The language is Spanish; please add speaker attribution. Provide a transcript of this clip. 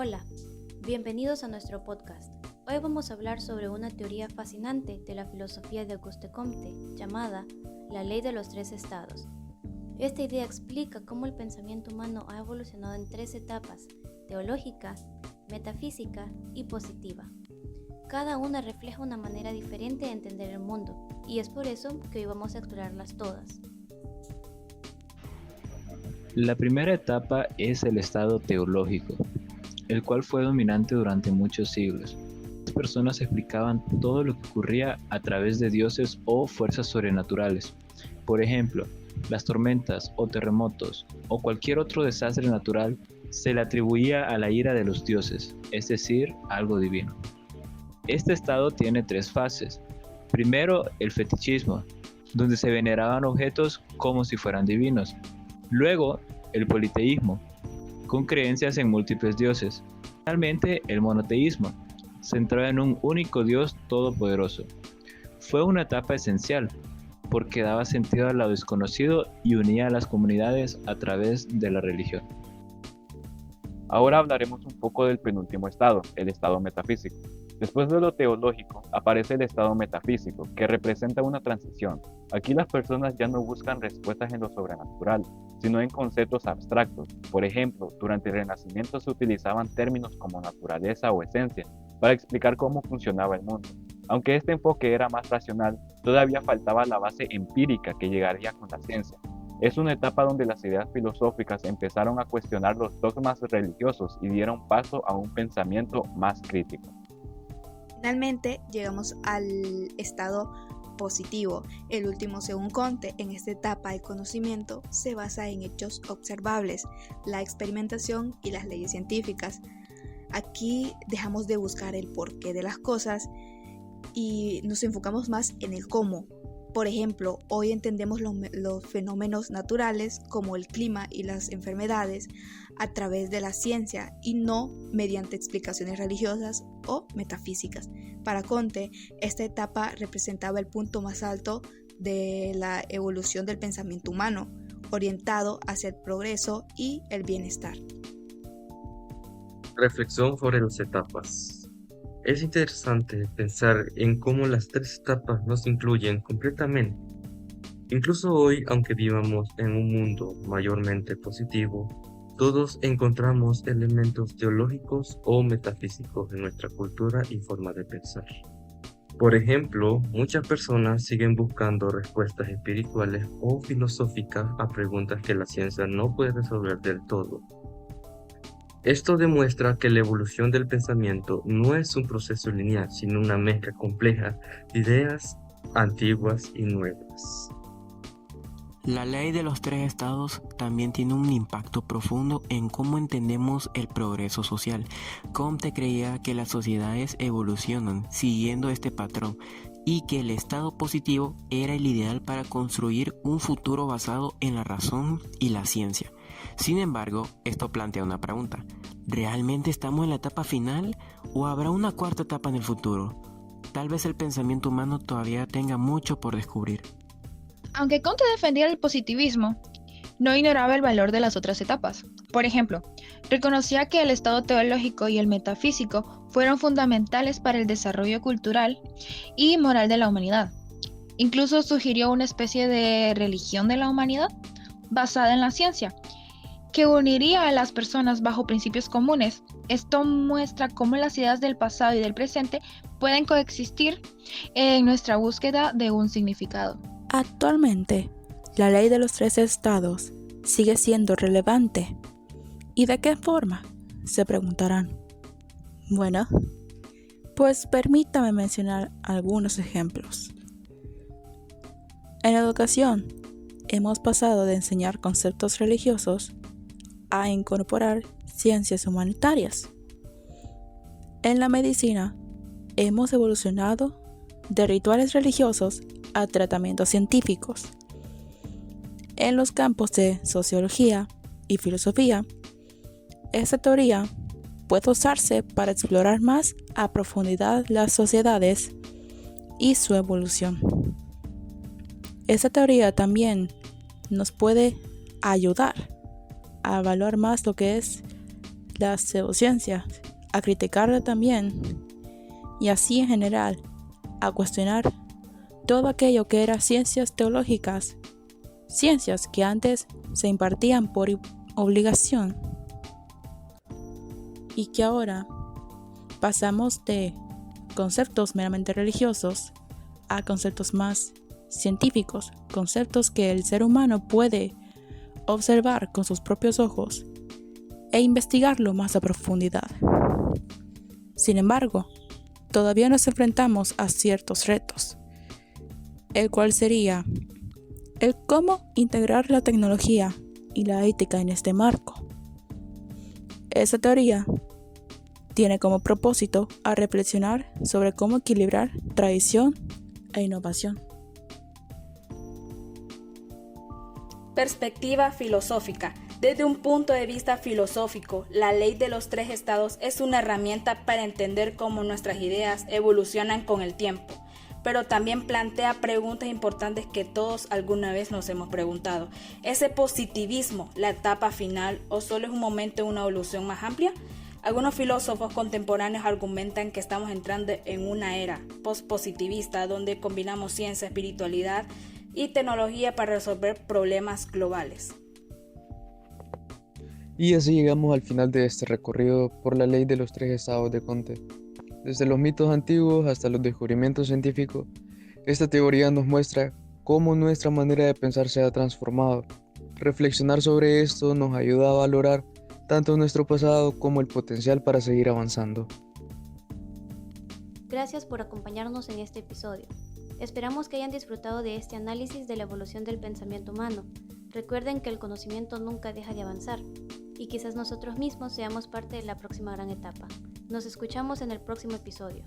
Speaker 1: Hola, bienvenidos a nuestro podcast. Hoy vamos a hablar sobre una teoría fascinante de la filosofía de Auguste Comte llamada la ley de los tres estados. Esta idea explica cómo el pensamiento humano ha evolucionado en tres etapas: teológica, metafísica y positiva. Cada una refleja una manera diferente de entender el mundo, y es por eso que hoy vamos a explorarlas todas.
Speaker 2: La primera etapa es el estado teológico, el cual fue dominante durante muchos siglos. Las personas explicaban todo lo que ocurría a través de dioses o fuerzas sobrenaturales. Por ejemplo, las tormentas o terremotos o cualquier otro desastre natural se le atribuía a la ira de los dioses, es decir, algo divino. Este estado tiene tres fases. Primero, el fetichismo, donde se veneraban objetos como si fueran divinos. Luego, el politeísmo, con creencias en múltiples dioses. Finalmente, el monoteísmo, centrado en un único Dios todopoderoso. Fue una etapa esencial, porque daba sentido a lo desconocido y unía a las comunidades a través de la religión.
Speaker 3: Ahora hablaremos un poco del penúltimo estado, el estado metafísico. Después de lo teológico, aparece el estado metafísico, que representa una transición. Aquí las personas ya no buscan respuestas en lo sobrenatural, sino en conceptos abstractos. Por ejemplo, durante el Renacimiento se utilizaban términos como naturaleza o esencia para explicar cómo funcionaba el mundo. Aunque este enfoque era más racional, todavía faltaba la base empírica que llegaría con la ciencia. Es una etapa donde las ideas filosóficas empezaron a cuestionar los dogmas religiosos y dieron paso a un pensamiento más crítico.
Speaker 4: Finalmente llegamos al estado positivo, el último según Comte. En esta etapa el conocimiento se basa en hechos observables, la experimentación y las leyes científicas. Aquí dejamos de buscar el porqué de las cosas y nos enfocamos más en el cómo. Por ejemplo, hoy entendemos los fenómenos naturales como el clima y las enfermedades a través de la ciencia y no mediante explicaciones religiosas o metafísicas. Para Comte, esta etapa representaba el punto más alto de la evolución del pensamiento humano, orientado hacia el progreso y el bienestar.
Speaker 5: Reflexión sobre las etapas. Es interesante pensar en cómo las tres etapas nos incluyen completamente. Incluso hoy, aunque vivamos en un mundo mayormente positivo, todos encontramos elementos teológicos o metafísicos en nuestra cultura y forma de pensar. Por ejemplo, muchas personas siguen buscando respuestas espirituales o filosóficas a preguntas que la ciencia no puede resolver del todo. Esto demuestra que la evolución del pensamiento no es un proceso lineal, sino una mezcla compleja de ideas antiguas y nuevas.
Speaker 6: La ley de los tres estados también tiene un impacto profundo en cómo entendemos el progreso social. Comte creía que las sociedades evolucionan siguiendo este patrón y que el estado positivo era el ideal para construir un futuro basado en la razón y la ciencia. Sin embargo, esto plantea una pregunta: ¿realmente estamos en la etapa final o habrá una cuarta etapa en el futuro? Tal vez el pensamiento humano todavía tenga mucho por descubrir.
Speaker 7: Aunque Comte defendía el positivismo, no ignoraba el valor de las otras etapas. Por ejemplo, reconocía que el estado teológico y el metafísico fueron fundamentales para el desarrollo cultural y moral de la humanidad. Incluso sugirió una especie de religión de la humanidad basada en la ciencia, que uniría a las personas bajo principios comunes. Esto muestra cómo las ideas del pasado y del presente pueden coexistir en nuestra búsqueda de un significado.
Speaker 8: Actualmente, la ley de los tres estados sigue siendo relevante. ¿Y de qué forma?, se preguntarán. Bueno, pues permítame mencionar algunos ejemplos. En la educación, hemos pasado de enseñar conceptos religiosos a incorporar ciencias humanitarias. En la medicina, hemos evolucionado de rituales religiosos a tratamientos científicos. En los campos de sociología y filosofía, esta teoría puede usarse para explorar más a profundidad las sociedades y su evolución. Esta teoría también nos puede ayudar a evaluar más lo que es las pseudociencias, a criticarla también, y así en general, a cuestionar todo aquello que era ciencias teológicas, ciencias que antes se impartían por obligación y que ahora pasamos de conceptos meramente religiosos a conceptos más científicos, conceptos que el ser humano puede observar con sus propios ojos e investigarlo más a profundidad. Sin embargo, todavía nos enfrentamos a ciertos retos, el cual sería el cómo integrar la tecnología y la ética en este marco. Esa teoría tiene como propósito a reflexionar sobre cómo equilibrar tradición e innovación.
Speaker 9: Perspectiva filosófica. Desde un punto de vista filosófico, la ley de los 3 estados es una herramienta para entender cómo nuestras ideas evolucionan con el tiempo, pero también plantea preguntas importantes que todos alguna vez nos hemos preguntado. ¿Es el positivismo la etapa final o solo es un momento de una evolución más amplia? Algunos filósofos contemporáneos argumentan que estamos entrando en una era post-positivista donde combinamos ciencia, espiritualidad y tecnología para resolver problemas globales.
Speaker 10: Y así llegamos al final de este recorrido por la ley de los 3 estados de Comte. Desde los mitos antiguos hasta los descubrimientos científicos, esta teoría nos muestra cómo nuestra manera de pensar se ha transformado. Reflexionar sobre esto nos ayuda a valorar tanto nuestro pasado como el potencial para seguir avanzando.
Speaker 1: Gracias por acompañarnos en este episodio. Esperamos que hayan disfrutado de este análisis de la evolución del pensamiento humano. Recuerden que el conocimiento nunca deja de avanzar y quizás nosotros mismos seamos parte de la próxima gran etapa. Nos escuchamos en el próximo episodio.